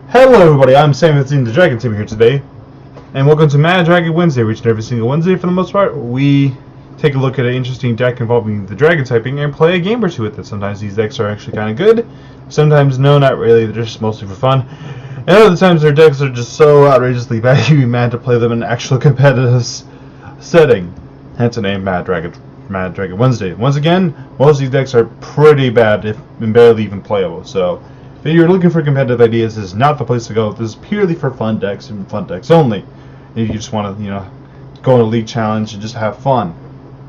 Hello everybody, I'm Sam with the Dragon Team here today, and welcome to Mad Dragon Wednesday, which every single Wednesday for the most part, we take a look at an interesting deck involving the Dragon typing and play a game or two with it. Sometimes these decks are actually kind of good, sometimes no, not really, they're just mostly for fun, and other times their decks are just so outrageously bad you'd be mad to play them in an actual competitive setting, hence the name Mad Dragon Wednesday. Once again, most of these decks are pretty bad, and barely even playable, so if you're looking for competitive ideas, this is not the place to go. This is purely for fun decks and fun decks only. If you just want to, go in a league challenge and just have fun.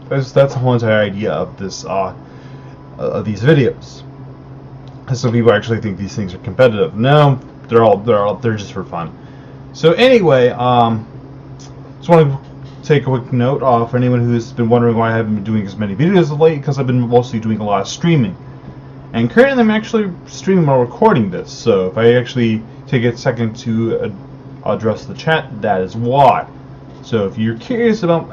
That's the whole entire idea of this, of these videos. And some people actually think these things are competitive. No, they're just for fun. So anyway, just want to take a quick note for anyone who's been wondering why I haven't been doing as many videos of late, because I've been mostly doing a lot of streaming. And currently I'm actually streaming while recording this, so if I actually take a second to address the chat, that is why. So if you're curious about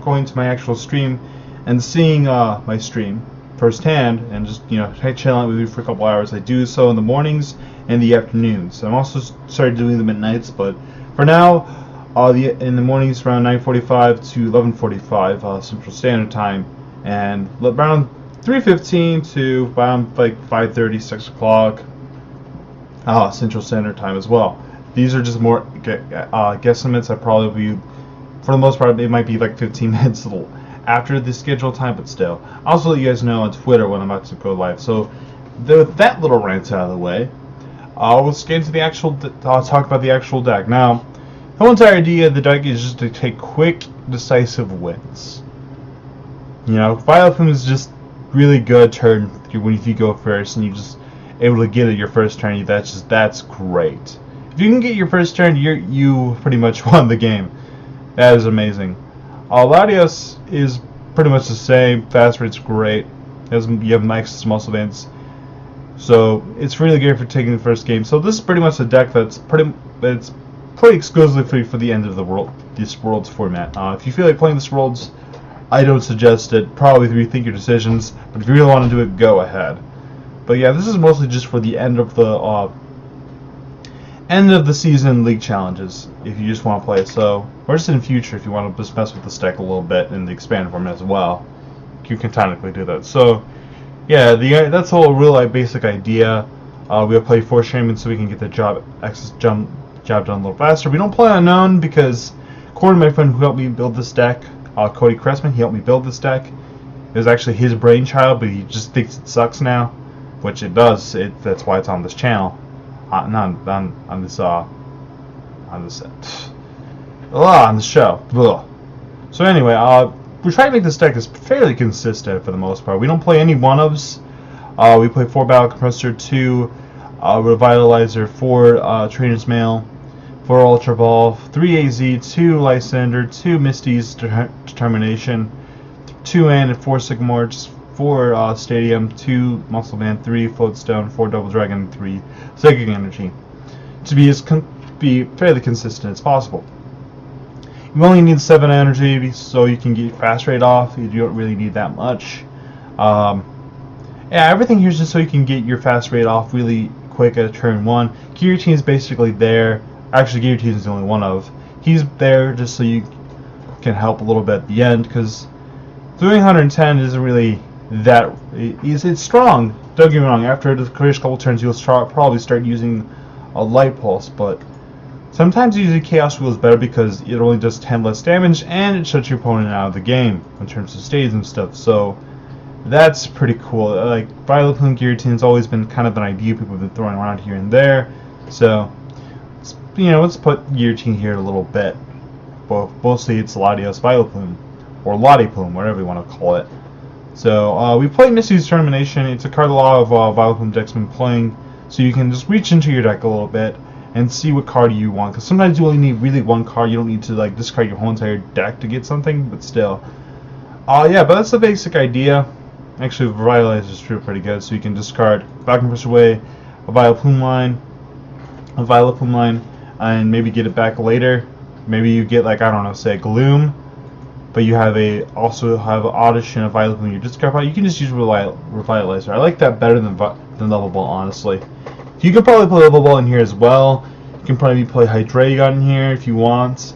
going to my actual stream and seeing my stream firsthand and just chill out with you for a couple hours, I do so in the mornings and the afternoons. I'm also started doing them at nights, but for now, in the mornings around 9:45 to 11:45 Central Standard Time, and around 3:15 to around like 5:30, 6 o'clock Central Standard Time as well. These are just more guesstimates. I probably be, for the most part, it might be like 15 minutes after the scheduled time, but still. I'll also let you guys know on Twitter when I'm about to go live. So, with that little rant out of the way, let's get into the actual. Talk about the actual deck. Now, the whole entire idea of the deck is just to take quick, decisive wins. Vileplume is just really good turn when you go first and you just able to get it your first turn. That's great. If you can get your first turn, you pretty much won the game. That is amazing. Latios is pretty much the same. Fast rate's great. You have max muscle bands, so it's really good for taking the first game. So this is pretty much a deck that's pretty exclusively for the end of the world. This Worlds format. If you feel like playing this Worlds, I don't suggest it. Probably rethink your decisions, but if you really want to do it, go ahead. But yeah, this is mostly just for the end of the season league challenges. If you just want to play it, so or just in the future, if you want to just mess with the deck a little bit in the expanded format as well, you can technically do that. So yeah, that's the whole real basic idea. We'll play 4 Shaman so we can get the job done a little faster. We don't play Unknown because according to my friend who helped me build this deck, Cody Cressman, he helped me build this deck. It was actually his brainchild, but he just thinks it sucks now, which it does. That's why it's on this channel, on the show. Ugh. So anyway, we try to make this deck is fairly consistent for the most part. We don't play any one-ofs. We play 4 Battle Compressor, 2 Revitalizer, 4 Trainer's Mail, 4 Ultra Ball, 3 AZ, 2 Lysander, 2 Misty's Determination, 2 and 4 Sycamore, 4 Stadium, 2 Muscle Band, 3 Floatstone, 4 Double Dragon, 3 Psychic Energy. To be fairly consistent as possible. You only need 7 energy, so you can get fast rate off. You don't really need that much. Yeah, everything here is just so you can get your fast rate off really quick at turn 1. Guillotine is basically there. Actually, Guillotine is the only one of. He's there just so you can help a little bit at the end, because doing 110 isn't really that. It's strong. Don't get me wrong. After the first couple turns, you'll probably start using a Light Pulse, but sometimes using Chaos Wheel is better because it only does 10 less damage and it shuts your opponent out of the game in terms of stages and stuff. So that's pretty cool. Like Vileplume Guillotine has always been kind of an idea people have been throwing around here and there. So let's put Guillotine here a little bit. But mostly it's Latios Vileplume, or Latiplum, whatever you want to call it. So we play Misty's Determination. It's a card a lot of Vileplume decks been playing, so you can just reach into your deck a little bit and see what card you want. Because sometimes you only need really one card. You don't need to discard your whole entire deck to get something, but still. Yeah, but that's the basic idea. Actually, Revitalizer is pretty good, so you can discard Battle Compressor away, a Vileplume line, and maybe get it back later. Maybe you get I don't know, say Gloom, but you also have Audition of Vileplume. You discard. You can just use Revitalizer. I like that better than Level Ball, honestly. You can probably play Level Ball in here as well. You can probably play Hydreigon in here if you want.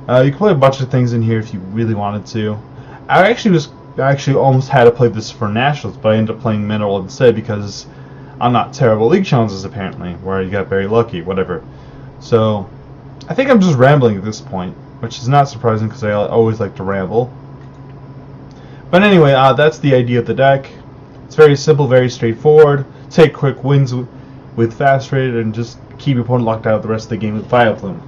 You can play a bunch of things in here if you really wanted to. I actually almost had to play this for Nationals, but I ended up playing Mineral instead because I'm not terrible League Challenges apparently, where you got very lucky, whatever. So I think I'm just rambling at this point, which is not surprising because I always like to ramble. But anyway, that's the idea of the deck. It's very simple, very straightforward. Take quick wins with fast rate and just keep your opponent locked out the rest of the game with Vileplume.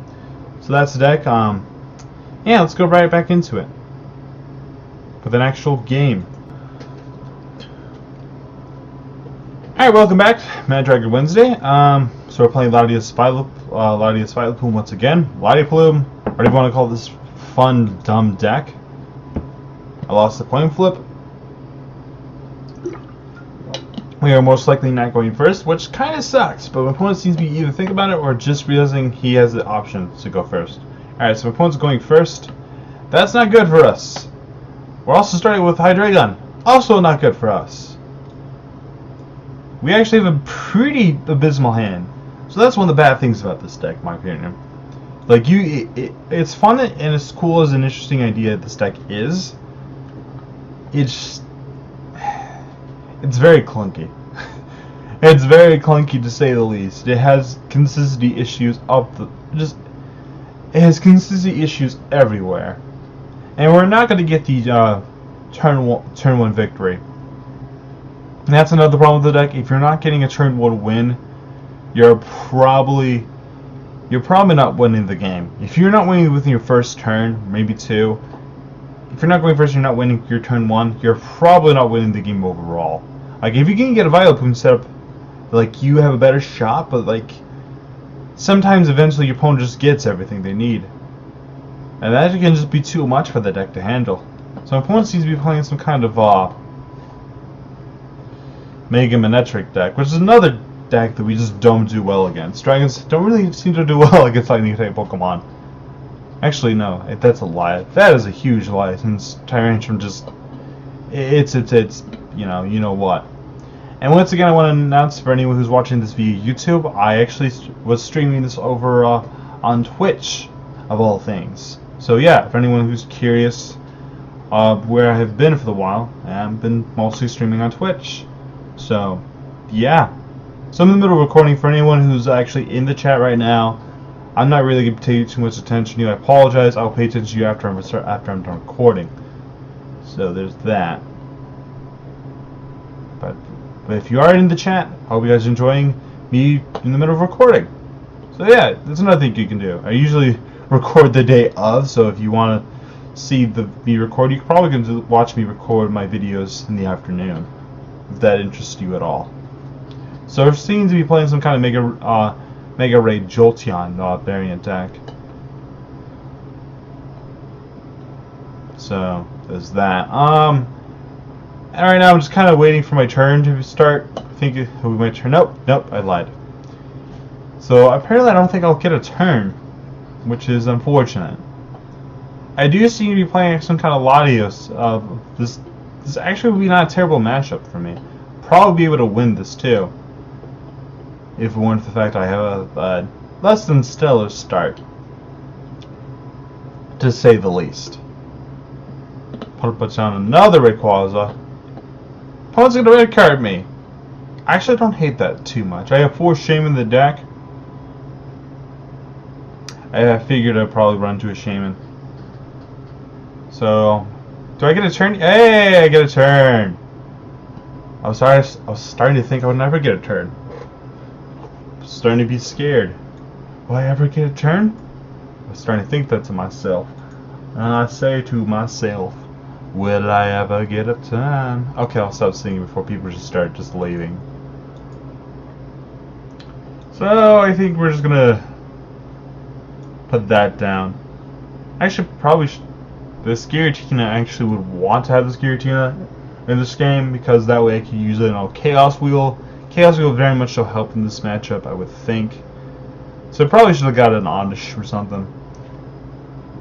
So that's the deck. Yeah, let's go right back into it with an actual game. Alright, welcome back, Mad Dragon Wednesday. So we're playing Latios Vileplume once again. Vileplume, whatever you want to call this fun, dumb deck. I lost the coin flip. We are most likely not going first, which kind of sucks, but my opponent seems to be either thinking about it or just realizing he has the option to go first. Alright, so my opponent's going first. That's not good for us. We're also starting with Hydreigon. Also not good for us. We actually have a pretty abysmal hand. So that's one of the bad things about this deck, in my opinion. Like, it's fun and as cool as an interesting idea this deck is. It's very clunky. It's very clunky to say the least. It has consistency issues it has consistency issues everywhere. And we're not going to get the turn one victory. And that's another problem with the deck. If you're not getting a turn 1 win, you're probably not winning the game. If you're not winning within your first turn, maybe 2, if you're not going first, you're not winning your turn 1, you're probably not winning the game overall. Like, if you can get a Vileplume set up, like, you have a better shot, but, like, sometimes eventually your opponent just gets everything they need. And that can just be too much for the deck to handle. So my opponent seems to be playing some kind of Mega Manetric deck, which is another deck that we just don't do well against. Dragons don't really seem to do well against lightning type Pokemon. Actually, no, that's a lie. That is a huge lie, since Tyrantrum just it's you know what. And once again, I want to announce for anyone who's watching this via YouTube, I actually was streaming this over on Twitch, of all things. So yeah, for anyone who's curious where I have been for a while, I've been mostly streaming on Twitch. So yeah, so I'm in the middle of recording. For anyone who's actually in the chat right now, I'm not really going to pay too much attention to you. I apologize. I'll pay attention to you after I'm done recording. So there's that. But if you are in the chat, I hope you guys are enjoying me in the middle of recording. So yeah, that's another thing you can do. I usually record the day of, so if you want to see me record, you probably can watch me record my videos in the afternoon, if that interests you at all. So we're seen to be playing some kind of Mega Ray Jolteon variant deck. So there's that. And right now I'm just kind of waiting for my turn to start. I think it will be my turn. Nope, I lied. So apparently I don't think I'll get a turn, which is unfortunate. I do seem to be playing some kind of Latios. This actually would be not a terrible matchup for me. Probably be able to win this too, if it weren't for the fact I have a less than stellar start, to say the least. Opponent puts down another Rayquaza. Opponent's gonna red card me. I actually don't hate that too much. I have 4 Shaman in the deck. I figured I'd probably run to a Shaman. So, do I get a turn? Hey, I get a turn. I was starting to think I would never get a turn. Starting to be scared. Will I ever get a turn? I was starting to think that to myself. And I say to myself, will I ever get a turn? Okay, I'll stop singing before people just start just leaving. So I think we're just gonna put that down. Actually, probably the Giratina actually would want to have this Giratina in this game, because that way I can use it on Chaos Wheel. Chaos Wheel very much will help in this matchup, I would think. So I probably should have got an Oddish or something,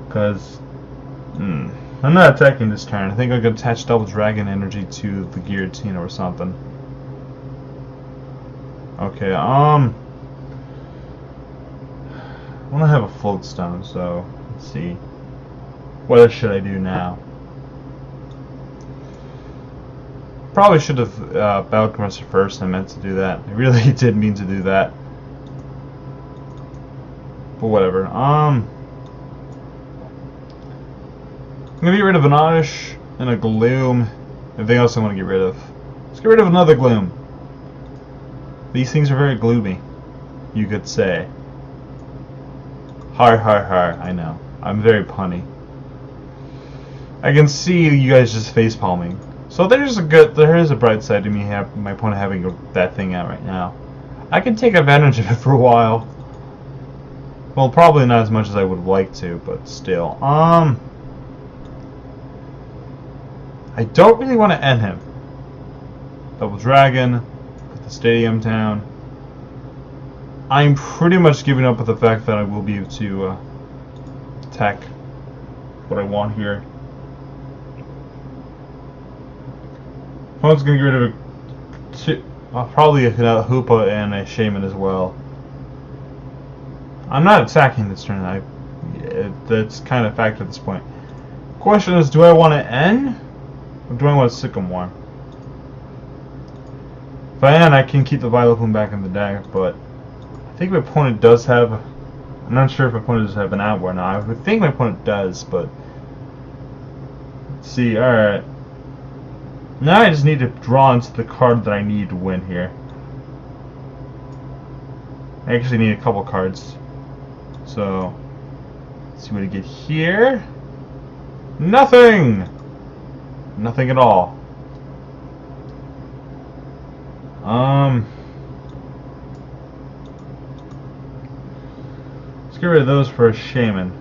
because I'm not attacking this turn. I think I could attach Double Dragon Energy to the Giratina or something. Okay, I want to have a float stone, so let's see. What should I do now? Probably should have battle compressor first. I meant to do that. I really did mean to do that. But whatever. I'm gonna get rid of an Oddish and a Gloom. Anything else I want to get rid of? Let's get rid of another Gloom. These things are very gloomy, you could say. Har har har, I know. I'm very punny. I can see you guys just face palming. So there is a bright side to me my opponent having that thing out right now. I can take advantage of it for a while. Well, probably not as much as I would like to, but still. I don't really want to end him. Double Dragon. The stadium town. I'm pretty much giving up with the fact that I will be able to attack what I want here. Opponent's gonna get rid of probably a Hoopa and a Shaman as well. I'm not attacking this turn. That's kind of a fact at this point. Question is, do I want to end or do I want to Sycamore? If I end, I can keep the Vileplume back in the deck, but I think my opponent does have... I'm not sure if my opponent does have an out or not. I would think my opponent does, but... Let's see, alright. Now I just need to draw into the card that I need to win here. I actually need a couple cards. So, let's see what I get here. Nothing! Nothing at all. Let's get rid of those for a Shaman.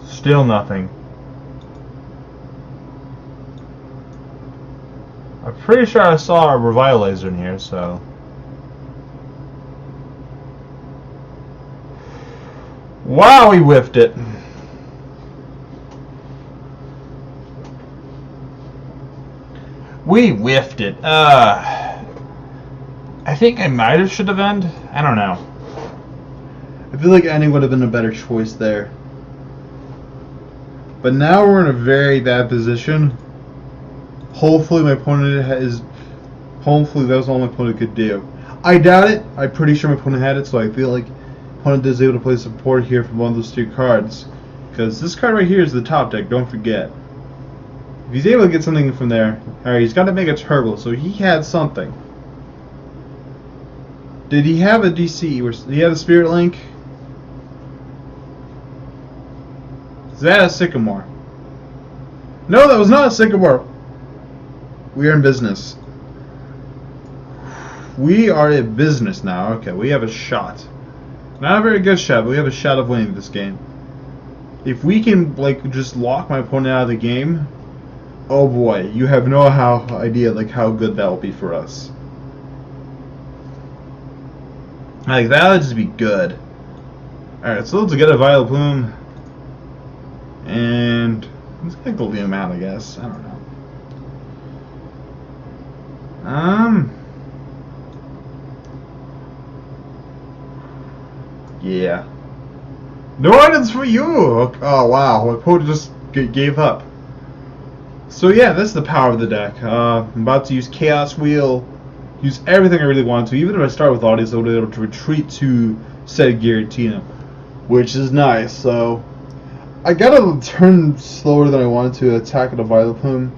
Still nothing. I'm pretty sure I saw a Revitalizer in here, so... Wow, we whiffed it! We whiffed it. I think I might have should have ended. I don't know. I feel like ending would have been a better choice there. But now we're in a very bad position. Hopefully my opponent has... Hopefully that was all my opponent could do. I doubt it. I'm pretty sure my opponent had it, so I feel like my opponent is able to play support here from one of those two cards. Because this card right here is the top deck, don't forget. If he's able to get something from there... Alright, he's got to make a turbo, so he had something. Did he have a DC? Did he have a Spirit Link? Is that a Sycamore? No, that was not a Sycamore! We are in business. We are in business now. Okay, we have a shot. Not a very good shot, but we have a shot of winning this game. If we can, like, just lock my opponent out of the game... Oh boy, you have no idea like how good that will be for us. Like that would just be good. Alright, so let's get a Vileplume. And let's get a Gloom out, I guess. I don't know. Yeah. No items for you! Oh wow, my opponent just gave up. So yeah, that's the power of the deck. I'm about to use Chaos Wheel, use everything I really want to. Even if I start with Latios, I'll be able to retreat to said Giratina, which is nice. So I got a turn slower than I wanted to attack with a Vileplume,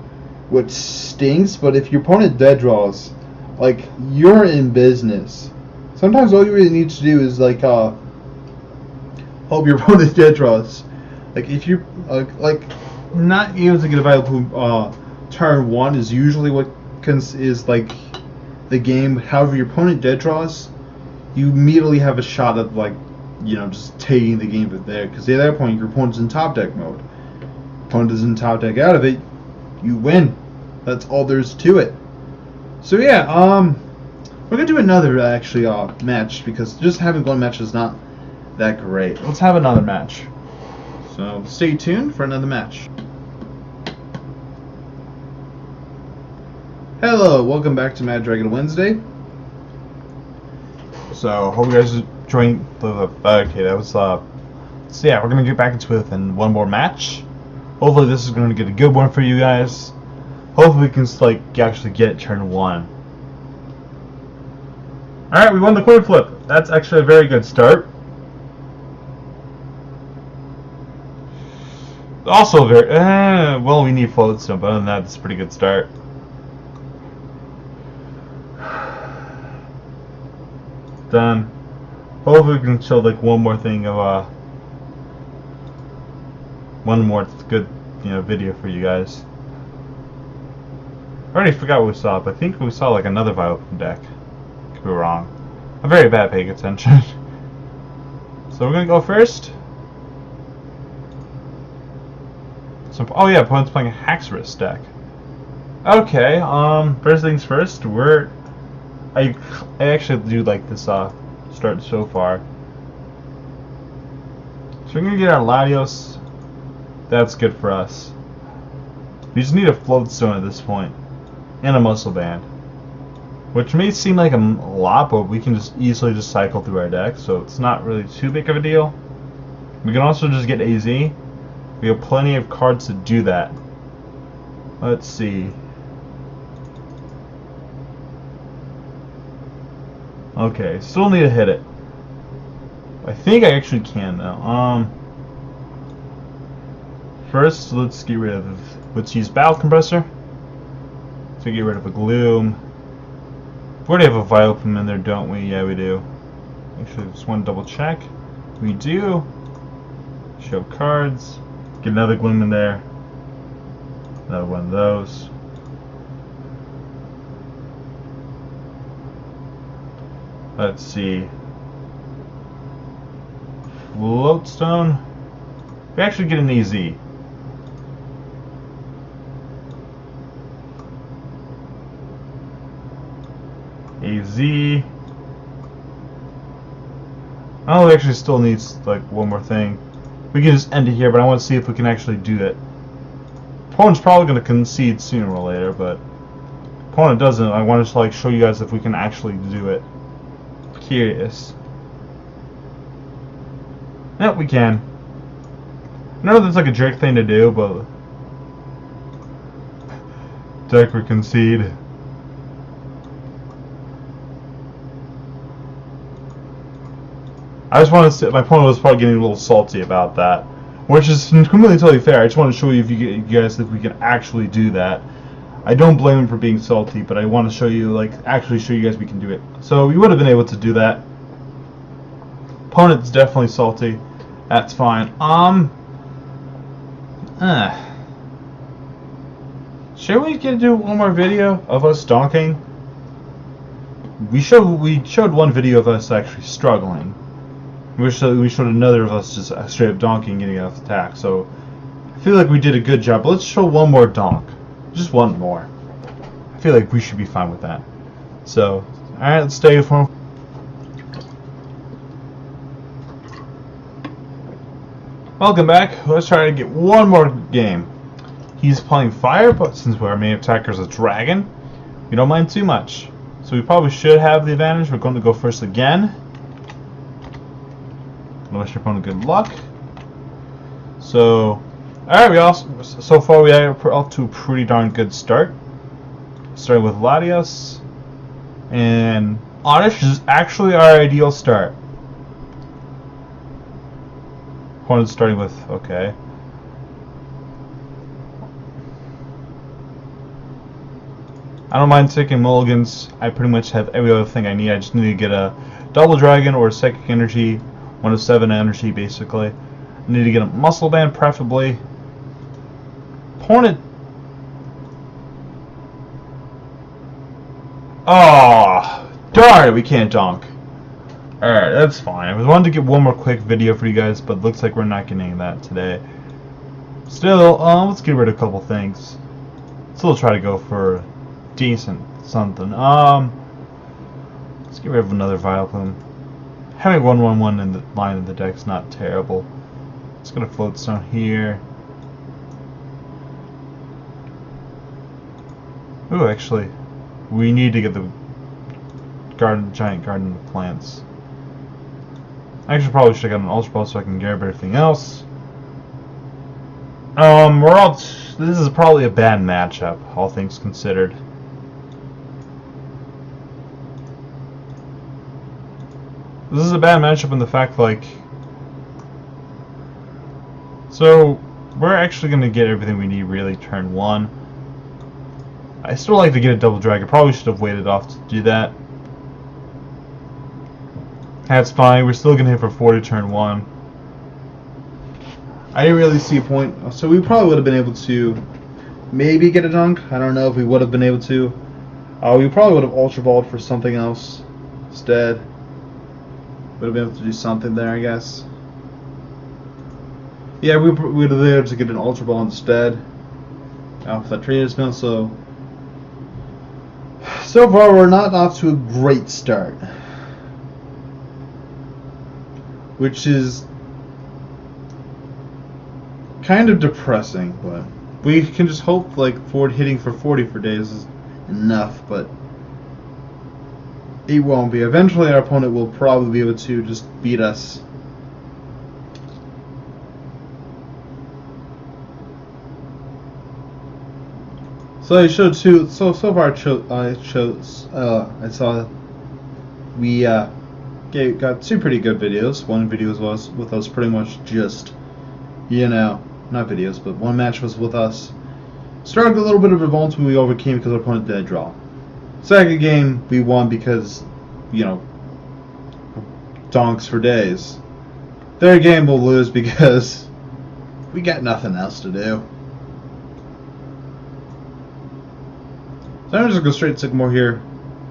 which stinks. But if your opponent dead draws, like you're in business. Sometimes all you really need to do is like hope your opponent dead draws. Like if you like. Not able to get a Vileplume turn 1 is usually what is like the game. However, your opponent dead draws, you immediately have a shot at like, you know, just taking the game from there. Because at that point, your opponent's in top deck mode. Opponent is in top deck out of it, you win. That's all there's to it. So yeah, we're gonna do another actually match because just having one match is not that great. Let's have another match. So stay tuned for another match. Hello, welcome back to Mad Dragon Wednesday. So, hope you guys enjoying okay, that was, so yeah, we're gonna get back into it in one more match. Hopefully this is gonna get a good one for you guys. Hopefully we can, like, actually get turn 1. Alright, we won the coin flip. That's actually a very good start. Also very, well, we need floatstone, but other than that, it's a pretty good start. Done. Hopefully we can show like one more thing of one more good, video for you guys. I already forgot what we saw, but I think we saw like another Vileplume deck. Could be wrong. I'm very bad at paying attention. So we're gonna go first. So, oh yeah, opponent's playing a Haxorus deck. Okay, first things first, I actually do like this start so far. So we're gonna get our Latios. That's good for us. We just need a floatstone at this point. And a muscle band. Which may seem like a lot, but we can just easily just cycle through our deck, so it's not really too big of a deal. We can also just get AZ. We have plenty of cards to do that. Let's see. Okay, still need to hit it. I think I actually can now. First, let's get rid of. Let's use Battle Compressor to get rid of a Gloom. We already have a Vileplume in there, don't we? Yeah, we do. Actually, just want to double check. We do. Show cards. Get another Gloom in there. Another one of those. Let's see. Floatstone. We actually get an AZ. AZ. Oh, we actually still needs like one more thing. We can just end it here, but I want to see if we can actually do that. Opponent's probably going to concede sooner or later, but opponent doesn't. I want to like show you guys if we can actually do it. Curious. Yep, we can. I know that's like a jerk thing to do, but deck or concede. I just want to say, my opponent was probably getting a little salty about that, which is completely totally fair. I just want to show you you guys if we can actually do that. I don't blame him for being salty, but I want to show you, like, actually show you guys we can do it. So we would have been able to do that. Opponent's definitely salty. That's fine. Should we do one more video of us donking? We showed one video of us actually struggling. We showed another of us just straight up donking, getting off the attack. So I feel like we did a good job. But let's show one more donk, just one more. I feel like we should be fine with that. So, all right, let's stay for. Welcome back. Let's try to get one more game. He's playing fire, but since our main attacker is a dragon, we don't mind too much. So we probably should have the advantage. We're going to go first again. Wish your opponent good luck. So, alright, so far we are off to a pretty darn good start. Starting with Latios. And Oddish is actually our ideal start. Opponent's starting with, okay. I don't mind taking mulligans. I pretty much have every other thing I need. I just need to get a double dragon or a psychic energy. 1 of 7 energy, basically. I need to get a muscle band, preferably. Opponent. Oh, darn it, we can't donk. Alright, that's fine. I wanted to get one more quick video for you guys, but it looks like we're not getting that today. Still, let's get rid of a couple things. Still try to go for decent something. Let's get rid of another Vileplume. Having 1/1/1 in the line of the deck's not terrible. It's gonna floatstone here. Ooh, actually, we need to get the giant garden of plants. Actually, probably should have got an Ultra Ball so I can grab everything else. We're all. This is probably a bad matchup, all things considered. This is a bad matchup in the fact, like. So, we're actually going to get everything we need, really, turn 1. I still like to get a double drag. I probably should have waited off to do that. That's fine. We're still going to hit for 40 turn 1. I didn't really see a point. So we probably would have been able to maybe get a dunk. I don't know if we would have been able to. We probably would have Ultra Balled for something else instead. Would have been able to do something there, I guess. Yeah, we would have been able to get an Ultra Ball instead. Off that trader spell, so far we're not off to a great start. Which is kind of depressing, but we can just hope like hitting for 40 for days is enough, but it won't be. Eventually our opponent will probably be able to just beat us. So I showed two. So far, I saw we got 2 pretty good videos. One video was with us pretty much just, not videos, but one match was with us. Started a little bit of revolt we overcame because our opponent did draw. Second game we won because, donks for days. Third game we'll lose because we got nothing else to do. So I'm just gonna go straight to Sycamore here.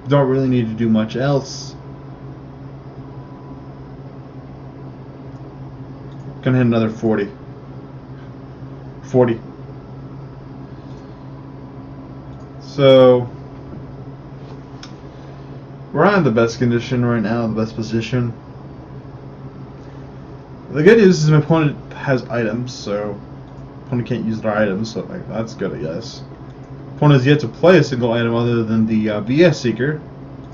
Don't really need to do much else. Gonna hit another 40. 40. So we're not in the best condition right now, the best position. The good news is my opponent has items, so opponent can't use their items, so like, that's good, I guess. Opponent has yet to play a single item other than the VS Seeker,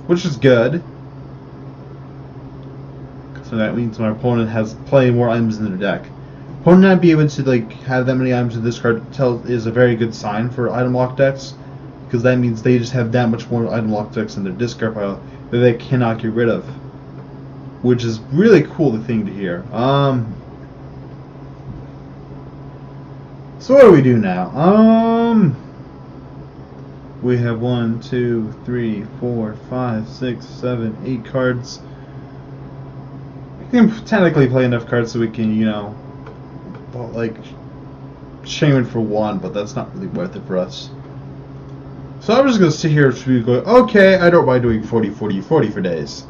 which is good. So that means my opponent has plenty more items in their deck. Opponent not be able to have that many items in this card is a very good sign for item lock decks, because that means they just have that much more item lock decks in their discard pile that they cannot get rid of, which is really cool thing to hear. So what do we do now? We have 1, 2, 3, 4, 5, 6, 7, 8 cards. We can technically play enough cards so we can, Shaman for 1, but that's not really worth it for us. So I'm just going to sit here and go, okay, I don't mind doing 40, 40, 40 for days.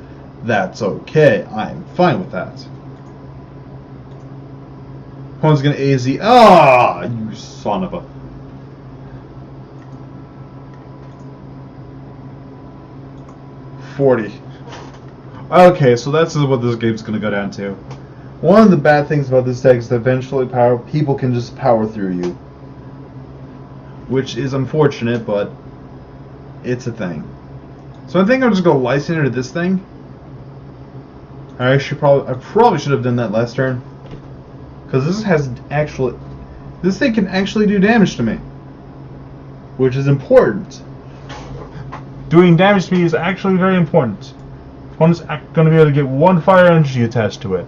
That's okay. I'm fine with that. Opponent's going to AZ. Ah, you son of a... $40. Okay, so that's what this game's going to go down to. One of the bad things about this deck is that eventually people can just power through you, which is unfortunate, but it's a thing. So I think I'm just going to license into this thing. I probably should have done that last turn, because this thing can actually do damage to me, which is important. Doing damage to me is actually very important. Opponent's going to be able to get 1 fire energy attached to it.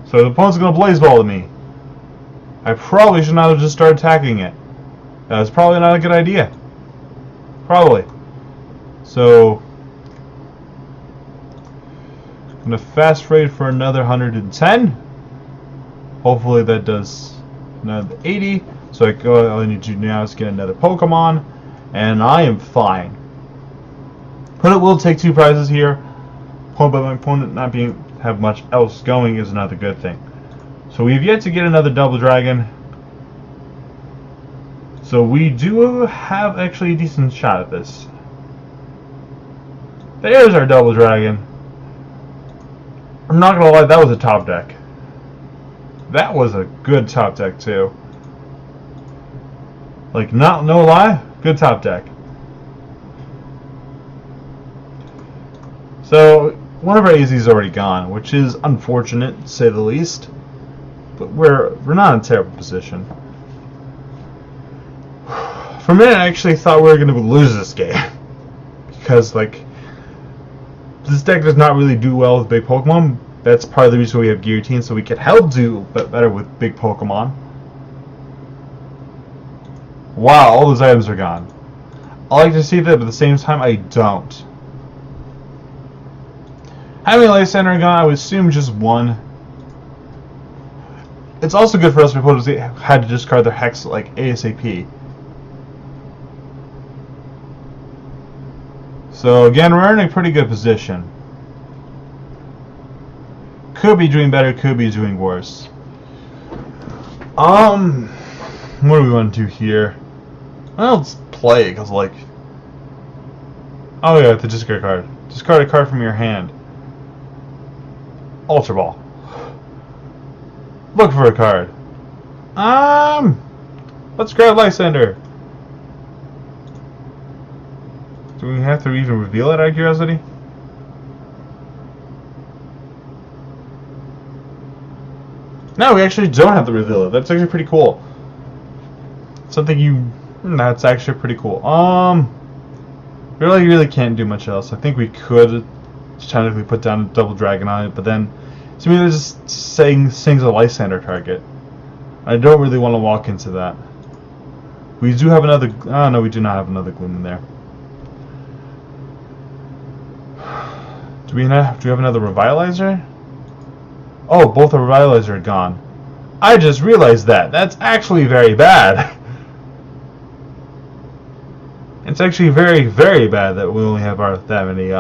So the opponent's going to blaze ball at me. I probably should not have just started attacking it. That's probably not a good idea. Probably. So I'm going to fast raid for another 110. Hopefully that does another 80. So all I need to do now is get another Pokemon, and I am fine. But it will take 2 prizes here. But my opponent not have much else going is another good thing. So we've yet to get another double dragon. So we do have actually a decent shot at this. There's our double dragon. I'm not gonna lie, that was a top deck. That was a good top deck too. No lie, good top deck. So one of our AZs is already gone, which is unfortunate to say the least. But we're not in a terrible position. For a minute, I actually thought we were going to lose this game because like this deck does not really do well with big Pokemon. That's part of the reason we have Guillotine, so we can help do better with big Pokemon. Wow, all those items are gone. I like to see that, but at the same time, I don't. Having a Life Center gone, I would assume just one. It's also good for us because they had to discard their Hex like ASAP. So again, we're in a pretty good position. Could be doing better, could be doing worse. What do we want to do here? Well, let's play, because like... Oh yeah, the discard a card. Discard a card from your hand. Ultra Ball. Look for a card. Let's grab Lysander. Do we have to even reveal it out of curiosity? No, we actually don't have to reveal it. That's actually pretty cool. That's actually pretty cool. We really can't do much else. I think we could technically put down a double dragon on it, but then to me they're just saying things a Lysander target. I don't really want to walk into that. We do have another. Oh no, we do not have another Gloom in there. Do we have another Revitalizer? Oh, both the Revitalizer are gone. I just realized that. That's actually very bad. It's actually very, very bad that we only have that many.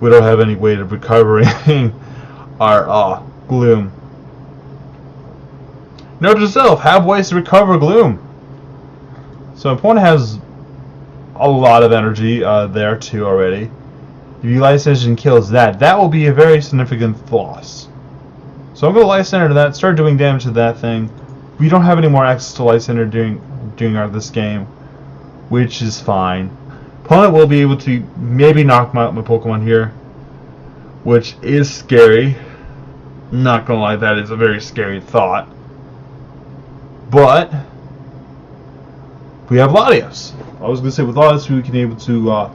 We don't have any way of recovering our Gloom. Note to self: have ways to recover Gloom. So opponent has a lot of energy there too already. If you Lysander and kills that, that will be a very significant loss. So I'm going to Lysander to that, start doing damage to that thing. We don't have any more access to Lysander during this game, which is fine. Opponent will be able to maybe knock out my Pokemon here, which is scary. Not gonna lie, that is a very scary thought. But we have Latios. I was gonna say with Latios we can able to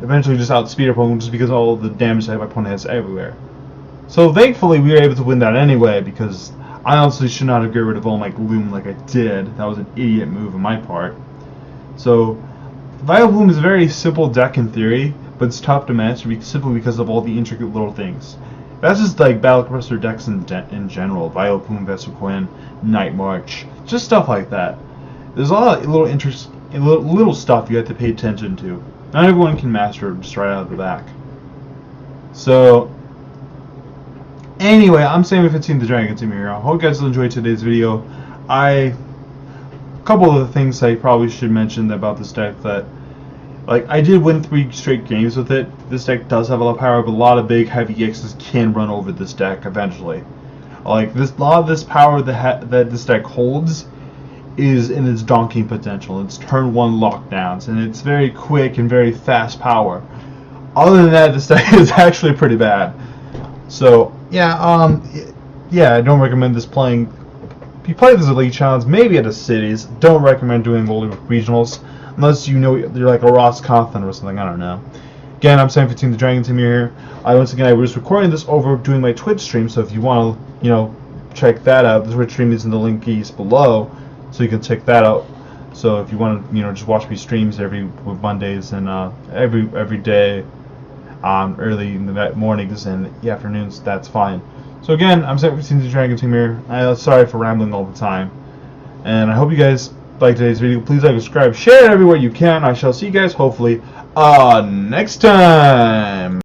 eventually just outspeed our Pokemon just because of all the damage that my opponent has everywhere. So thankfully we were able to win that anyway, because I honestly should not have got rid of all my Gloom like I did. That was an idiot move on my part. So Vileplume is a very simple deck in theory, but it's tough to match simply because of all the intricate little things. That's just like Battle Compressor decks in general. Vileplume, Vesuquin, Night March, just stuff like that. There's a lot of little stuff you have to pay attention to. Not everyone can master it just right out of the back. So anyway, I'm Sam15, the Dragon Team here. I hope you guys will enjoy today's video. A couple of the things I probably should mention about this deck that, like, I did win 3 straight games with it. This deck does have a lot of power, but a lot of big heavy X's can run over this deck eventually. Like a lot of this power that this deck holds is in its donking potential. It's turn 1 lockdowns, and it's very quick and very fast power. Other than that, this deck is actually pretty bad. So yeah, I don't recommend this playing. If you play this at League Challenge, maybe at the cities. Don't recommend doing only regionals unless you know you're like a Ross Coughlin or something. I don't know. Again, I'm Sam15, the Dragon Team here. Once again, I was recording this over doing my Twitch stream, so if you want to, check that out, the Twitch stream is in the linkies below, so you can check that out. So if you want to, just watch me streams every Mondays and every day, early in the mornings and the afternoons, that's fine. So again, I'm Sam15, the Dragon Team here. Sorry for rambling all the time, and I hope you guys like today's video. Please like, subscribe, share it everywhere you can. I shall see you guys hopefully next time.